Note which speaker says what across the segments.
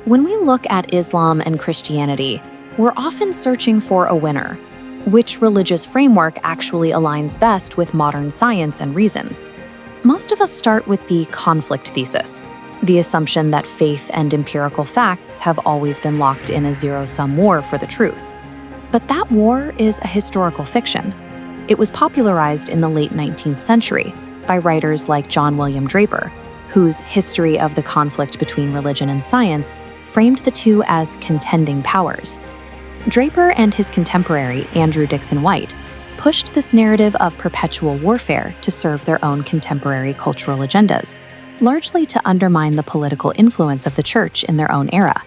Speaker 1: When we look at Islam and Christianity, we're often searching for a winner. Which religious framework actually aligns best with modern science and reason? Most of us start with the conflict thesis, the assumption that faith and empirical facts have always been locked in a zero-sum war for the truth. But that war is a historical fiction. It was popularized in the late 19th century by writers like John William Draper, whose History of the Conflict Between Religion and Science framed the two as contending powers. Draper and his contemporary, Andrew Dixon White, pushed this narrative of perpetual warfare to serve their own contemporary cultural agendas, largely to undermine the political influence of the church in their own era.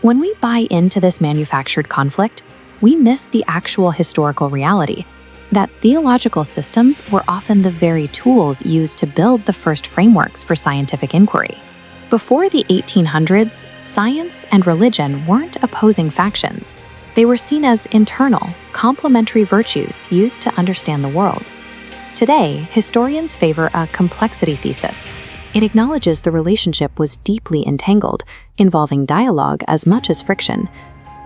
Speaker 1: When we buy into this manufactured conflict, we miss the actual historical reality that theological systems were often the very tools used to build the first frameworks for scientific inquiry. Before the 1800s, science and religion weren't opposing factions. They were seen as internal, complementary virtues used to understand the world. Today, historians favor a complexity thesis. It acknowledges the relationship was deeply entangled, involving dialogue as much as friction.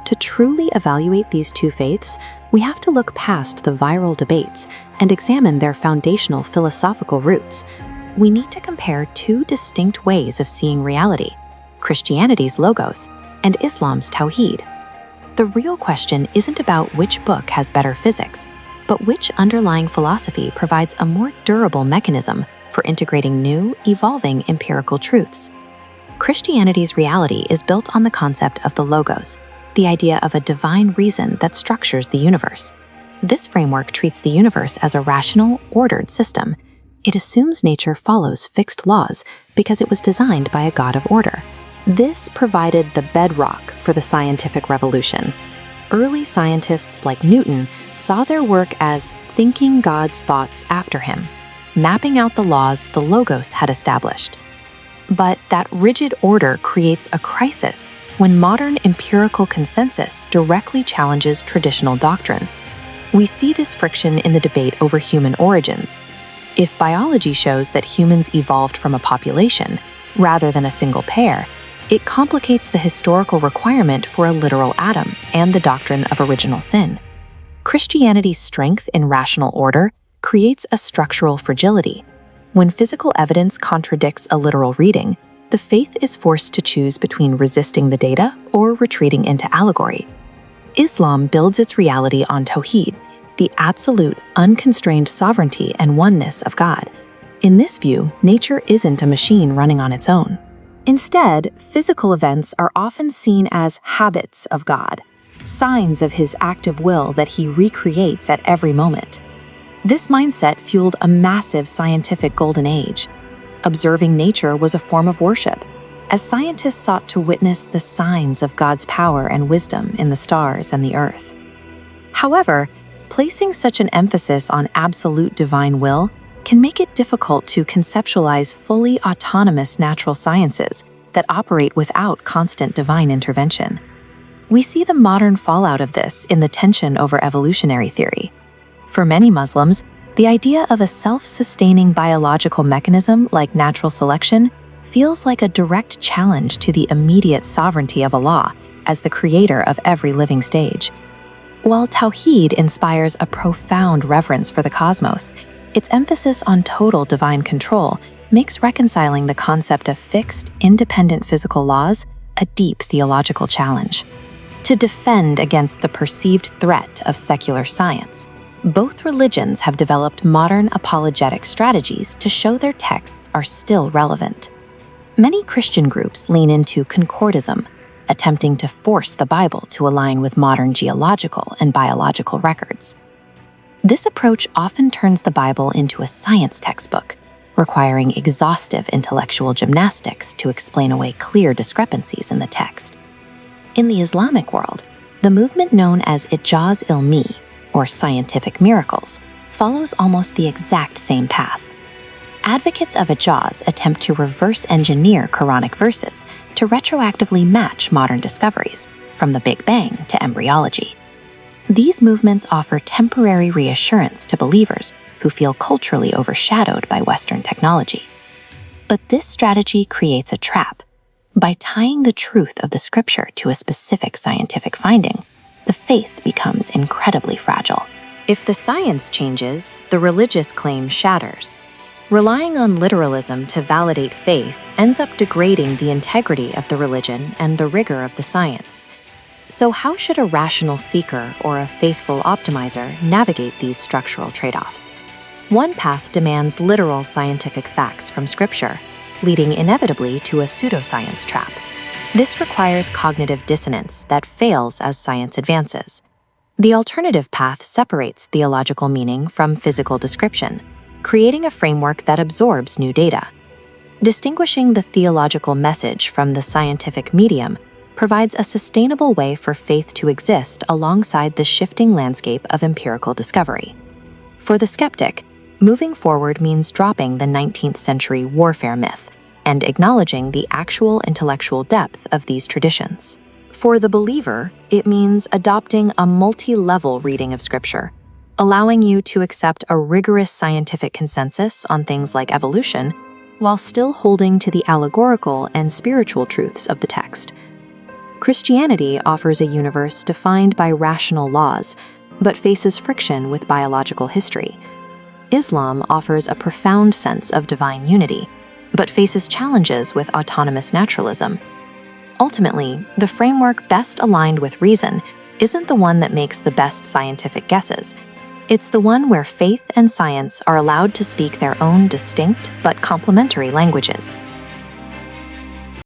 Speaker 1: To truly evaluate these two faiths, we have to look past the viral debates and examine their foundational philosophical roots. We need to compare two distinct ways of seeing reality: Christianity's logos and Islam's Tawhid. The real question isn't about which book has better physics, but which underlying philosophy provides a more durable mechanism for integrating new, evolving empirical truths. Christianity's reality is built on the concept of the logos, the idea of a divine reason that structures the universe. This framework treats the universe as a rational, ordered system. It assumes nature follows fixed laws because it was designed by a God of order. This provided the bedrock for the scientific revolution. Early scientists like Newton saw their work as thinking God's thoughts after him, mapping out the laws the logos had established. But that rigid order creates a crisis when modern empirical consensus directly challenges traditional doctrine. We see this friction in the debate over human origins. If biology shows that humans evolved from a population, rather than a single pair, it complicates the historical requirement for a literal Adam and the doctrine of original sin. Christianity's strength in rational order creates a structural fragility. When physical evidence contradicts a literal reading, the faith is forced to choose between resisting the data or retreating into allegory. Islam builds its reality on Tawhid, the absolute, unconstrained sovereignty and oneness of God. In this view, nature isn't a machine running on its own. Instead, physical events are often seen as habits of God, signs of his active will that he recreates at every moment. This mindset fueled a massive scientific golden age. Observing nature was a form of worship, as scientists sought to witness the signs of God's power and wisdom in the stars and the earth. However, placing such an emphasis on absolute divine will can make it difficult to conceptualize fully autonomous natural sciences that operate without constant divine intervention. We see the modern fallout of this in the tension over evolutionary theory. For many Muslims, the idea of a self-sustaining biological mechanism like natural selection feels like a direct challenge to the immediate sovereignty of Allah as the creator of every living stage. While Tawhid inspires a profound reverence for the cosmos, its emphasis on total divine control makes reconciling the concept of fixed, independent physical laws a deep theological challenge. To defend against the perceived threat of secular science, both religions have developed modern apologetic strategies to show their texts are still relevant. Many Christian groups lean into concordism, attempting to force the Bible to align with modern geological and biological records. This approach often turns the Bible into a science textbook, requiring exhaustive intellectual gymnastics to explain away clear discrepancies in the text. In the Islamic world, the movement known as Ijaz ilmi, or scientific miracles, follows almost the exact same path. Advocates of Ijaz attempt to reverse engineer Quranic verses to retroactively match modern discoveries, from the Big Bang to embryology. These movements offer temporary reassurance to believers who feel culturally overshadowed by Western technology. But this strategy creates a trap.
Speaker 2: By tying the truth of the scripture to a specific scientific finding, the faith becomes incredibly fragile.
Speaker 1: If the science changes, the religious claim shatters. Relying on literalism to validate faith ends up degrading the integrity of the religion and the rigor of the science. So how should a rational seeker or a faithful optimizer navigate these structural trade-offs? One path demands literal scientific facts from Scripture, leading inevitably to a pseudoscience trap. This requires cognitive dissonance that fails as science advances. The alternative path separates theological meaning from physical description, creating a framework that absorbs new data. Distinguishing the theological message from the scientific medium provides a sustainable way for faith to exist alongside the shifting landscape of empirical discovery. For the skeptic, moving forward means dropping the 19th century warfare myth and acknowledging the actual intellectual depth of these traditions. For the believer, it means adopting a multi-level reading of Scripture, allowing you to accept a rigorous scientific consensus on things like evolution while still holding to the allegorical and spiritual truths of the text. Christianity offers a universe defined by rational laws, but faces friction with biological history. Islam offers a profound sense of divine unity, but faces challenges with autonomous naturalism. Ultimately, the framework best aligned with reason isn't the one that makes the best scientific guesses. It's the one where faith and science are allowed to speak their own distinct but complementary languages.